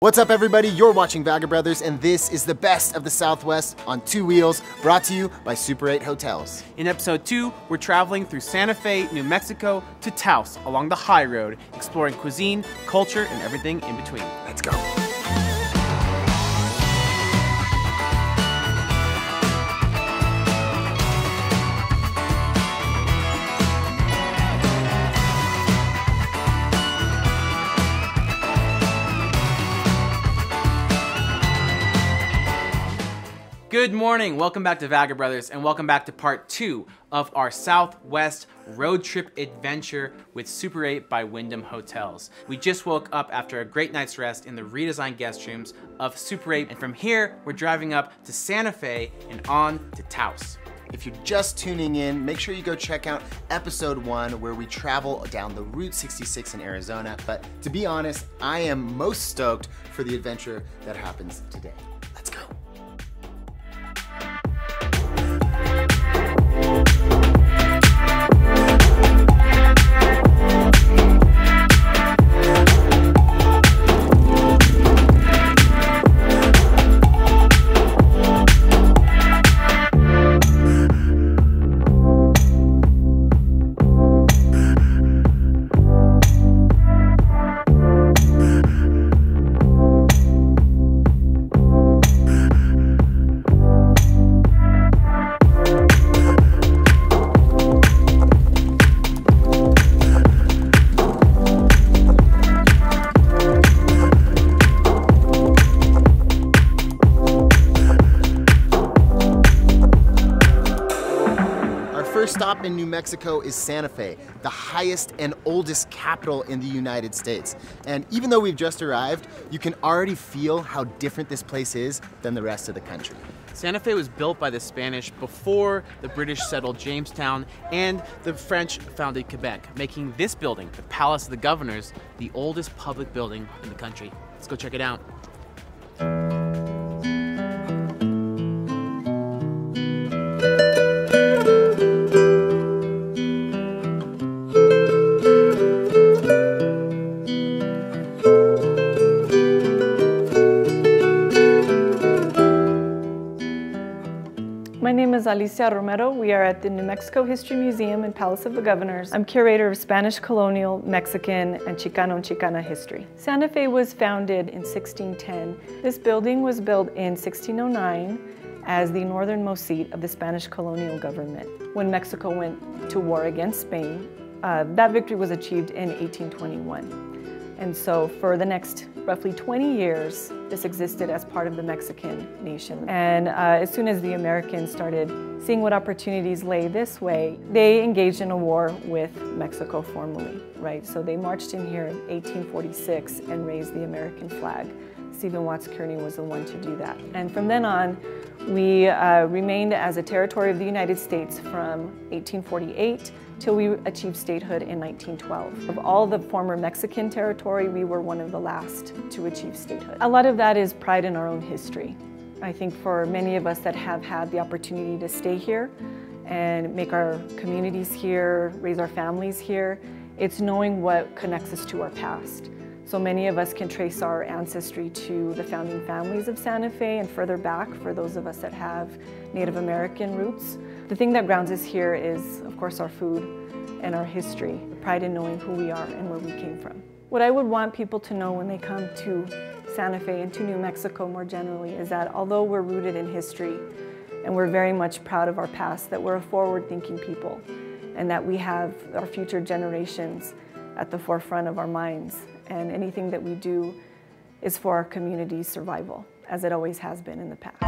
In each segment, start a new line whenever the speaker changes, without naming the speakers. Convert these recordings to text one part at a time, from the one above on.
What's up, everybody? You're watching Vagabrothers, and this is the best of the Southwest on two wheels, brought to you by Super 8 Hotels.
In episode 2, we're traveling through Santa Fe, New Mexico to Taos along the high road, exploring cuisine, culture, and everything in between.
Let's go.
Good morning, welcome back to Vagabrothers, and welcome back to part 2 of our Southwest road trip adventure with Super 8 by Wyndham Hotels. We just woke up after a great night's rest in the redesigned guest rooms of Super 8, and from here, we're driving up to Santa Fe and on to Taos.
If you're just tuning in, make sure you go check out episode 1 where we travel down the Route 66 in Arizona. But to be honest, I am most stoked for the adventure that happens today. Let's go. Stop in New Mexico is Santa Fe, the highest and oldest capital in the United States. And even though we've just arrived, you can already feel how different this place is than the rest of the country.
Santa Fe was built by the Spanish before the British settled Jamestown and the French founded Quebec, making this building, the Palace of the Governors, the oldest public building in the country. Let's go check it out.
My name is Alicia Romero. We are at the New Mexico History Museum and Palace of the Governors. I'm curator of Spanish, colonial, Mexican, and Chicano and Chicana history. Santa Fe was founded in 1610. This building was built in 1609 as the northernmost seat of the Spanish colonial government. When Mexico went to war against Spain, that victory was achieved in 1821. And so for the next roughly 20 years, this existed as part of the Mexican nation. And as soon as the Americans started seeing what opportunities lay this way, they engaged in a war with Mexico formally, right? So they marched in here in 1846 and raised the American flag. Stephen Watts Kearny was the one to do that. And from then on, we remained as a territory of the United States from 1848 till we achieved statehood in 1912. Of all the former Mexican territory, we were one of the last to achieve statehood. A lot of that is pride in our own history. I think for many of us that have had the opportunity to stay here and make our communities here, raise our families here, it's knowing what connects us to our past. So many of us can trace our ancestry to the founding families of Santa Fe and further back for those of us that have Native American roots. The thing that grounds us here is, of course, our food and our history, the pride in knowing who we are and where we came from. What I would want people to know when they come to Santa Fe and to New Mexico more generally is that although we're rooted in history and we're very much proud of our past, that we're a forward-thinking people and that we have our future generations at the forefront of our minds. And anything that we do is for our community's survival, as it always has been in the past.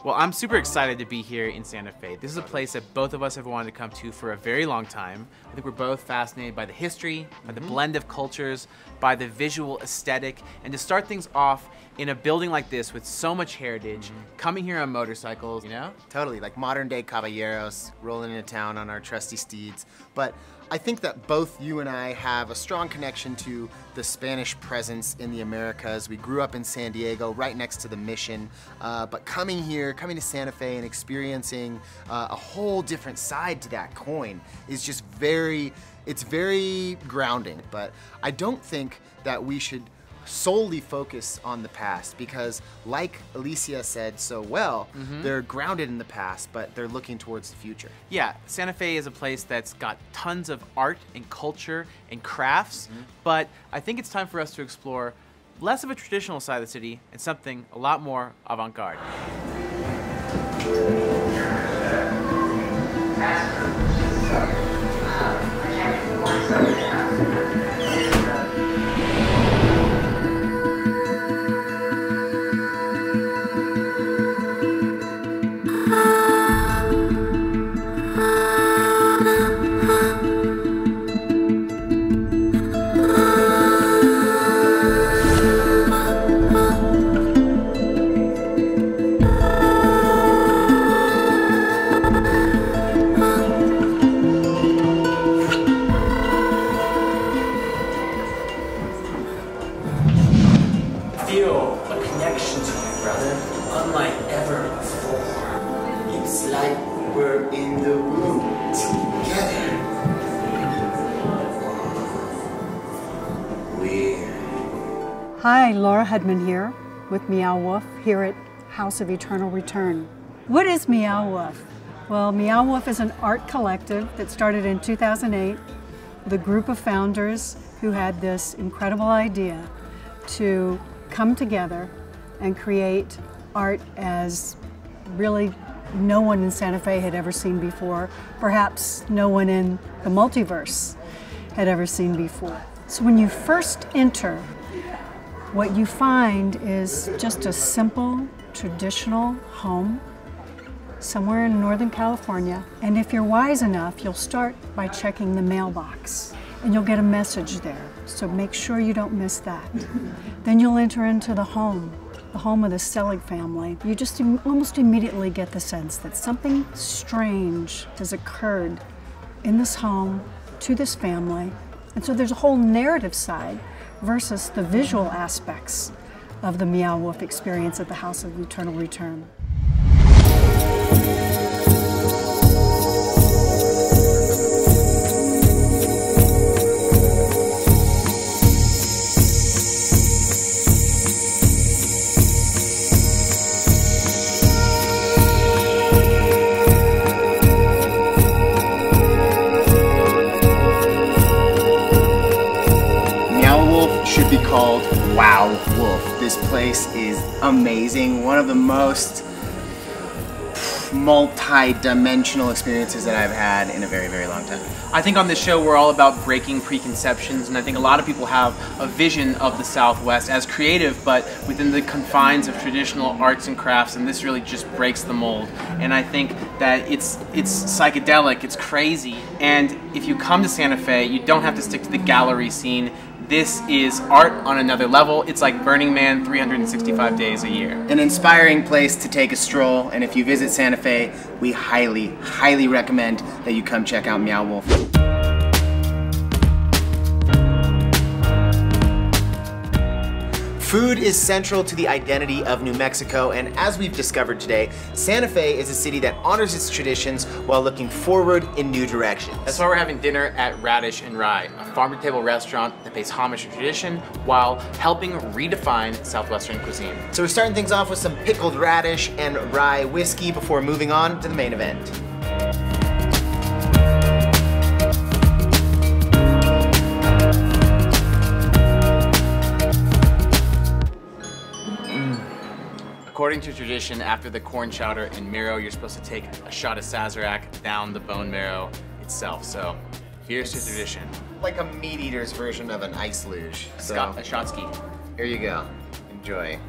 Well, I'm super excited to be here in Santa Fe. This is a place that both of us have wanted to come to for a very long time. I think we're both fascinated by the history, by the blend of cultures, by the visual aesthetic, and to start things off in a building like this with so much heritage, coming here on motorcycles, you know?
Totally, like modern day caballeros, rolling into town on our trusty steeds. But I think that both you and I have a strong connection to the Spanish presence in the Americas. We grew up in San Diego, right next to the Mission, but coming here coming to Santa Fe and experiencing a whole different side to that coin is just it's very grounding. But I don't think that we should solely focus on the past, because like Alicia said so well, they're grounded in the past, but they're looking towards the future.
Yeah, Santa Fe is a place that's got tons of art and culture and crafts, but I think it's time for us to explore less of a traditional side of the city and something a lot more avant-garde.
Feel a connection to you, brother, unlike ever before.
It's like we're in the room together. Weird.
Hi, Laura Hudman here with Meow Wolf here at House of Eternal Return. What is Meow Wolf? Well, Meow Wolf is an art collective that started in 2008 with a group of founders who had this incredible idea to come together and create art as really no one in Santa Fe had ever seen before, perhaps no one in the multiverse had ever seen before. So when you first enter, what you find is just a simple, traditional home somewhere in Northern California. And if you're wise enough, you'll start by checking the mailbox and you'll get a message there. So make sure you don't miss that. Then you'll enter into the home of the Selig family. You just almost immediately get the sense that something strange has occurred in this home to this family. And so there's a whole narrative side versus the visual aspects of the Meow Wolf experience at the House of Eternal Return.
Should be called Wow Wolf. This place is amazing. One of the most multi-dimensional experiences that I've had in a very, very long time.
I think on this show we're all about breaking preconceptions, and I think a lot of people have a vision of the Southwest as creative, but within the confines of traditional arts and crafts, and this really just breaks the mold. And I think that it's psychedelic, it's crazy, and if you come to Santa Fe, you don't have to stick to the gallery scene. This is art on another level. It's like Burning Man 365 days a year.
An inspiring place to take a stroll, and if you visit Santa Fe, we highly, highly recommend that you come check out Meow Wolf. Food is central to the identity of New Mexico, and as we've discovered today, Santa Fe is a city that honors its traditions while looking forward in new directions.
That's why we're having dinner at Radish and Rye, a farm-to-table restaurant that pays homage to tradition while helping redefine Southwestern cuisine.
So we're starting things off with some pickled radish and rye whiskey before moving on to the main event.
According to tradition, after the corn chowder and marrow, you're supposed to take a shot of Sazerac down the bone marrow itself. So here's to tradition.
Like a meat eater's version of an ice luge.
A shot ski.
Here you go. Enjoy.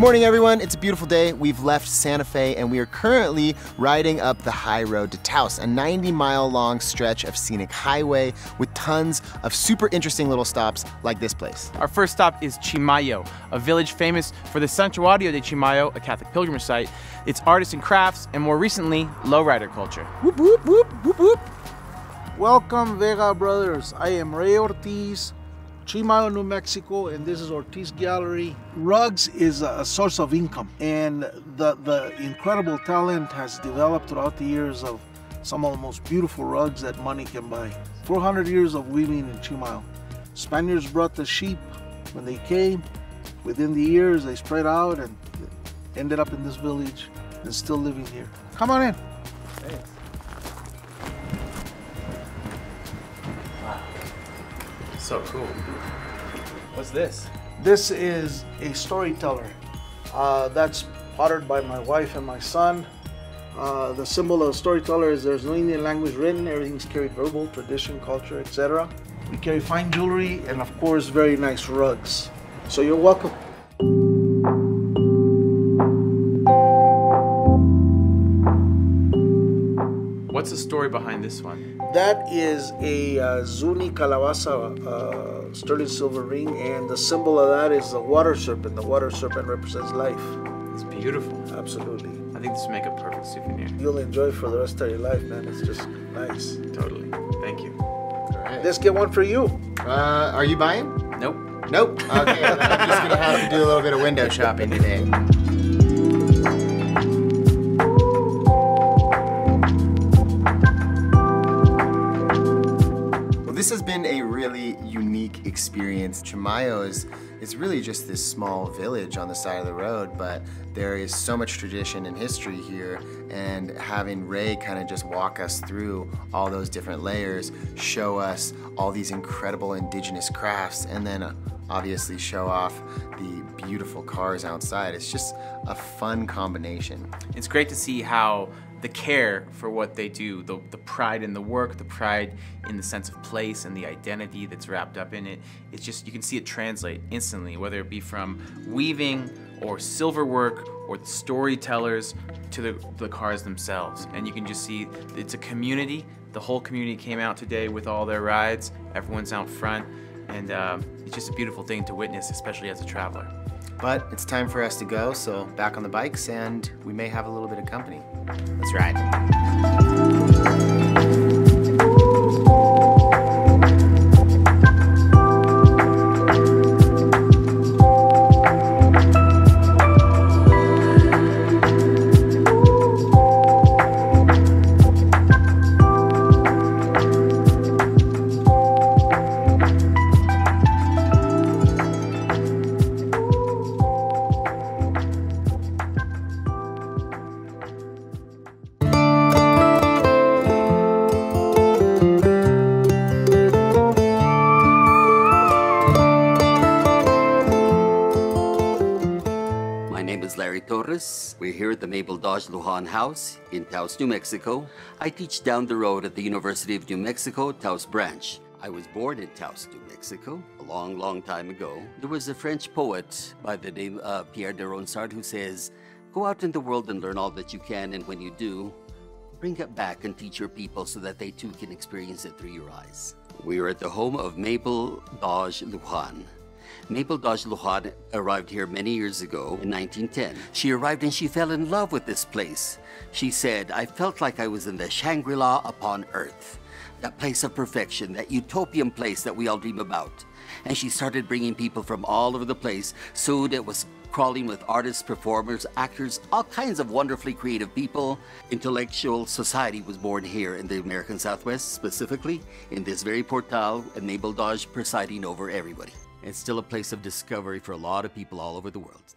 morning, everyone. It's a beautiful day. We've left Santa Fe and we are currently riding up the high road to Taos, a 90-mile-long stretch of scenic highway with tons of super interesting little stops like this place.
Our first stop is Chimayo, a village famous for the Santuario de Chimayo, a Catholic pilgrimage site, its arts and crafts, and more recently, lowrider culture.
Whoop, whoop, whoop, whoop, whoop.
Welcome, Vagabrothers. I am Ray Ortiz, Chimayo, New Mexico, and this is Ortiz Gallery. Rugs is a source of income, and the incredible talent has developed throughout the years of some of the most beautiful rugs that money can buy. 400 years of weaving in Chimayo. Spaniards brought the sheep when they came. Within the years, they spread out and ended up in this village and still living here. Come on in.
Thanks.
So cool. What's this?
This is a storyteller. That's pottered by my wife and my son. The symbol of a storyteller is there's no Indian language written, everything's carried verbal, tradition, culture, etc. We carry fine jewelry and of course very nice rugs. So you're welcome.
What's the story behind this one?
That is a Zuni Calabaza sterling silver ring, and the symbol of that is the water serpent. The water serpent represents life.
It's beautiful.
Absolutely.
I think this would make a perfect souvenir.
You'll enjoy it for the rest of your life, man. It's just nice.
Totally. Thank you.
All right.
Let's get one for you.
Are you buying?
Nope.
Nope. Okay, then I'm just gonna have to do a little bit of window shopping today. This has been a really unique experience. Chimayo is really just this small village on the side of the road, but there is so much tradition and history here, and having Ray kind of just walk us through all those different layers, show us all these incredible indigenous crafts, and then obviously show off the beautiful cars outside. It's just a fun combination.
It's great to see how the care for what they do, the pride in the work, the pride in the sense of place and the identity that's wrapped up in it. It's just, you can see it translate instantly, whether it be from weaving or silver work or the storytellers to the cars themselves. And you can just see it's a community. The whole community came out today with all their rides. Everyone's out front, and it's just a beautiful thing to witness, especially as a traveler.
But it's time for us to go, so back on the bikes, and we may have a little bit of company. Let's ride.
We're here at the Blvd Lujan House in Taos, New Mexico. I teach down the road at the University of New Mexico, Taos branch. I was born in Taos, New Mexico, a long, long time ago. There was a French poet by the name of Pierre de Ronsard who says, "Go out in the world and learn all that you can, and when you do, bring it back and teach your people so that they too can experience it through your eyes." We are at the home of Blvd Lujan. Blvd Lujan arrived here many years ago in 1910. She arrived and she fell in love with this place. She said, "I felt like I was in the Shangri-La upon earth, that place of perfection, that utopian place that we all dream about." And she started bringing people from all over the place. Soon it was crawling with artists, performers, actors, all kinds of wonderfully creative people. Intellectual society was born here in the American Southwest, specifically in this very portal, and Blvd presiding over everybody. It's still a place of discovery for a lot of people all over the world.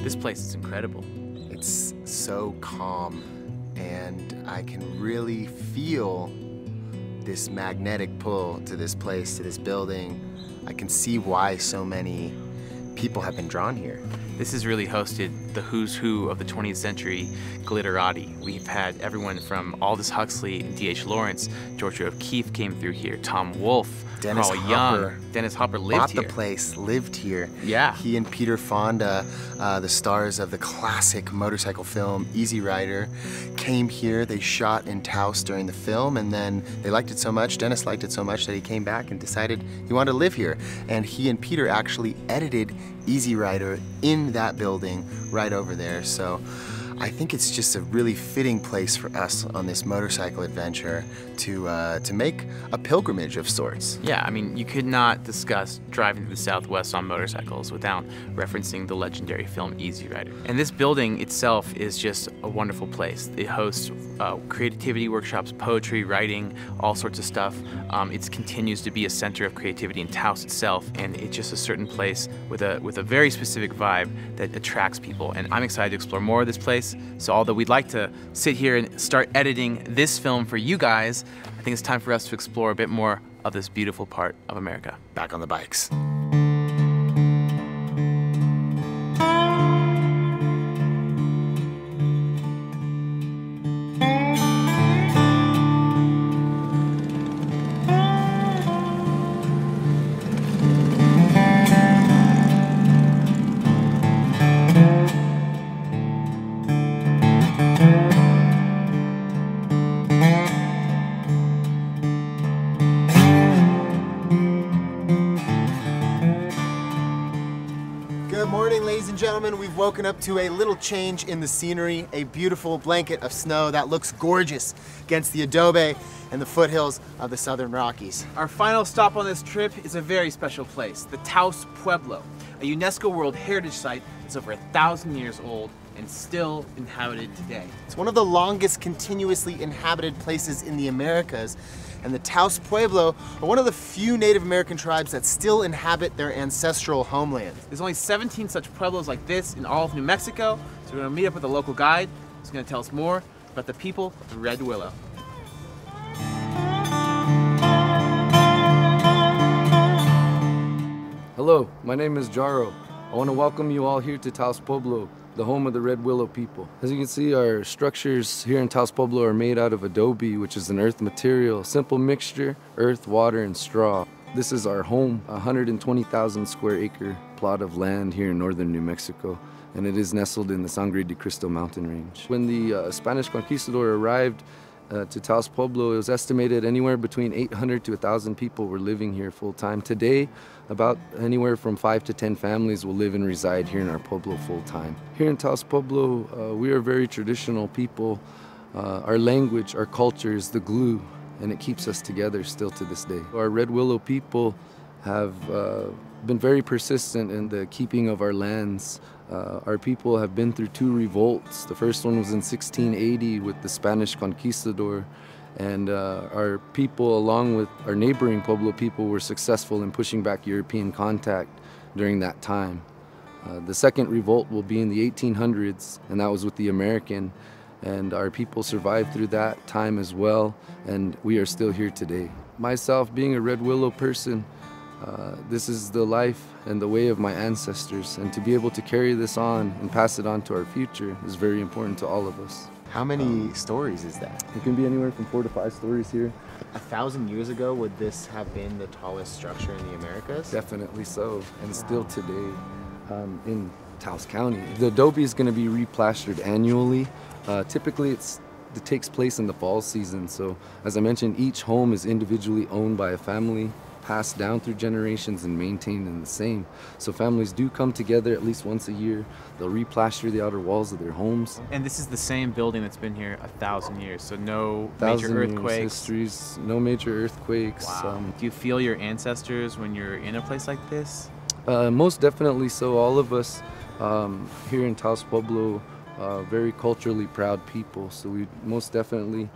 This place is incredible.
It's so calm, and I can really feel this magnetic pull to this place, to this building. I can see why so many people have been drawn here.
This has really hosted the who's who of the 20th century glitterati. We've had everyone from Aldous Huxley and D.H. Lawrence, Georgia O'Keeffe came through here, Tom Wolfe,
Dennis
Carl
Hopper.
Young. Dennis Hopper lived
Bought
here.
the place, lived here.
Yeah.
He and Peter Fonda, the stars of the classic motorcycle film Easy Rider, came here. They shot in Taos during the film, and then they liked it so much, Dennis liked it so much, that he came back and decided he wanted to live here. And he and Peter actually edited Easy Rider in that building right over there. So I think it's just a really fitting place for us on this motorcycle adventure to make a pilgrimage of sorts.
Yeah, I mean, you could not discuss driving through the Southwest on motorcycles without referencing the legendary film Easy Rider. And this building itself is just a wonderful place. It hosts creativity workshops, poetry, writing, all sorts of stuff. It continues to be a center of creativity in Taos itself, and it's just a certain place with a very specific vibe that attracts people. And I'm excited to explore more of this place. So although we'd like to sit here and start editing this film for you guys, I think it's time for us to explore a bit more of this beautiful part of America.
Back on the bikes. Gentlemen, we've woken up to a little change in the scenery, a beautiful blanket of snow that looks gorgeous against the adobe and the foothills of the Southern Rockies.
Our final stop on this trip is a very special place, the Taos Pueblo, a UNESCO World Heritage Site that's over 1,000 years old and still inhabited today.
It's one of the longest continuously inhabited places in the Americas, and the Taos Pueblo are one of the few Native American tribes that still inhabit their ancestral homeland.
There's only 17 such pueblos like this in all of New Mexico, so we're gonna meet up with a local guide who's gonna tell us more about the people of the Red Willow.
Hello, my name is Jaro. I want to welcome you all here to Taos Pueblo, the home of the Red Willow people. As you can see, our structures here in Taos Pueblo are made out of adobe, which is an earth material, simple mixture, earth, water, and straw. This is our home, a 120,000 square acre plot of land here in northern New Mexico, and it is nestled in the Sangre de Cristo mountain range. When the Spanish conquistador arrived to Taos Pueblo, it was estimated anywhere between 800 to 1,000 people were living here full time. Today, about anywhere from 5 to 10 families will live and reside here in our Pueblo full time. Here in Taos Pueblo, we are very traditional people. Our language, our culture is the glue, and it keeps us together still to this day. Our Red Willow people have been very persistent in the keeping of our lands. Our people have been through 2 revolts. The first one was in 1680 with the Spanish conquistador, and our people, along with our neighboring Pueblo people, were successful in pushing back European contact during that time. The second revolt will be in the 1800s, and that was with the American, and our people survived through that time as well, and we are still here today. Myself, being a Red Willow person, this is the life and the way of my ancestors, and to be able to carry this on and pass it on to our future is very important to all of us.
How many stories is that?
It can be anywhere from 4 to 5 stories here.
1,000 years ago, would this have been the tallest structure in the Americas?
Definitely so, and still today in Taos County. The adobe is going to be replastered annually. Typically it takes place in the fall season, so as I mentioned, each home is individually owned by a family, passed down through generations and maintained in the same. So families do come together at least once a year. They'll replaster the outer walls of their homes.
And this is the same building that's been here 1,000 years, so no major earthquakes.
Histories, no major earthquakes.
Wow. Do you feel your ancestors when you're in a place like this?
Most definitely so. All of us here in Taos Pueblo, very culturally proud people, so we most definitely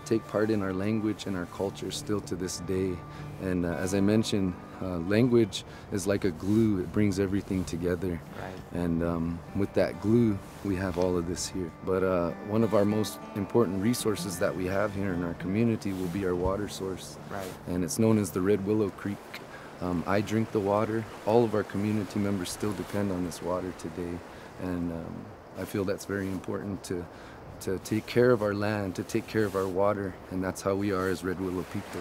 take part in our language and our culture still to this day. And as I mentioned, language is like a glue. It brings everything together.
Right.
And with that glue, we have all of this here. But one of our most important resources that we have here in our community will be our water source.
Right.
And it's known as the Red Willow Creek. I drink the water. All of our community members still depend on this water today, and I feel that's very important to take care of our land, to take care of our water, and that's how we are as Red Willow people.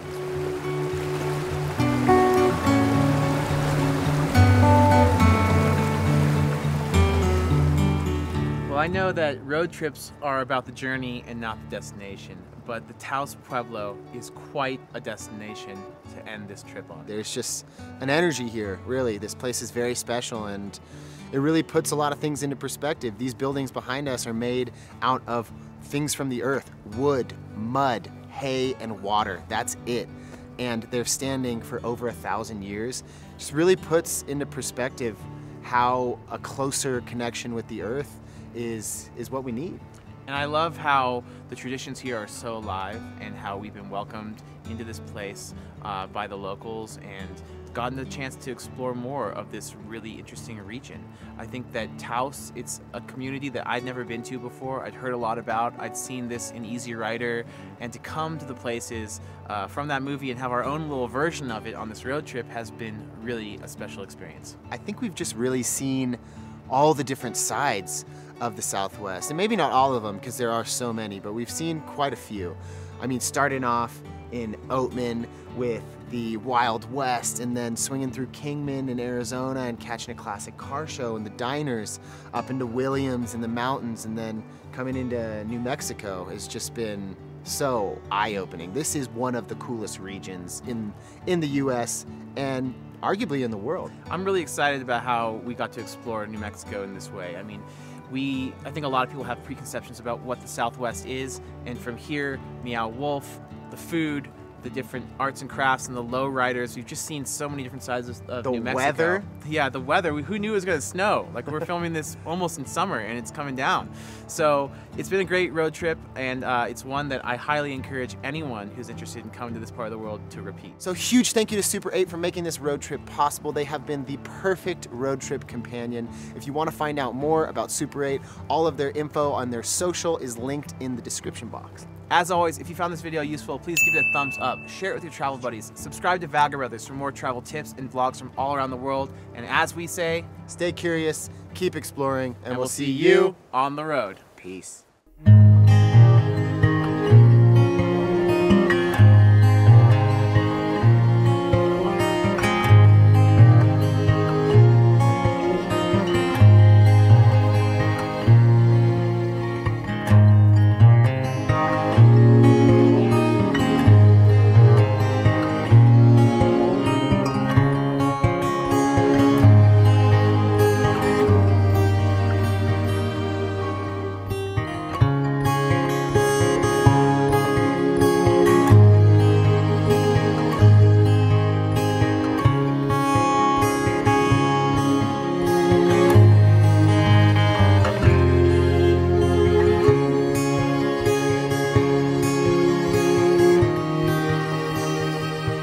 Well, I know that road trips are about the journey and not the destination, but the Taos Pueblo is quite a destination to end this trip on.
There's just an energy here, really. This place is very special, and it really puts a lot of things into perspective. These buildings behind us are made out of things from the earth: wood, mud, hay, and water. That's it. And they're standing for over 1,000 years. Just really puts into perspective how a closer connection with the earth is what we need.
And I love how the traditions here are so alive, and how we've been welcomed into this place by the locals and gotten the chance to explore more of this really interesting region. I think that Taos, it's a community that I'd never been to before. I'd heard a lot about. I'd seen this in Easy Rider, and to come to the places from that movie and have our own little version of it on this road trip has been really a special experience.
I think we've just really seen all the different sides of the Southwest, and maybe not all of them because there are so many, but we've seen quite a few. I mean, starting off in Oatman with the Wild West, and then swinging through Kingman in Arizona and catching a classic car show and the diners, up into Williams in the mountains, and then coming into New Mexico has just been so eye-opening. This is one of the coolest regions in the US and arguably in the world.
I'm really excited about how we got to explore New Mexico in this way. I mean, I think a lot of people have preconceptions about what the Southwest is, and from here, Meow Wolf, the food, the different arts and crafts, and the lowriders. We've just seen so many different sides of New Mexico. The
weather?
Yeah, the weather. Who knew it was going to snow? Like, we're filming this almost in summer, and it's coming down. So it's been a great road trip, and it's one that I highly encourage anyone who's interested in coming to this part of the world to repeat.
So huge thank you to Super 8 for making this road trip possible. They have been the perfect road trip companion. If you want to find out more about Super 8, all of their info on their social is linked in the description box.
As always, if you found this video useful, please give it a thumbs up, share it with your travel buddies, subscribe to Vagabrothers for more travel tips and vlogs from all around the world, and as we say,
stay curious, keep exploring, and we'll see
you on the road.
Peace.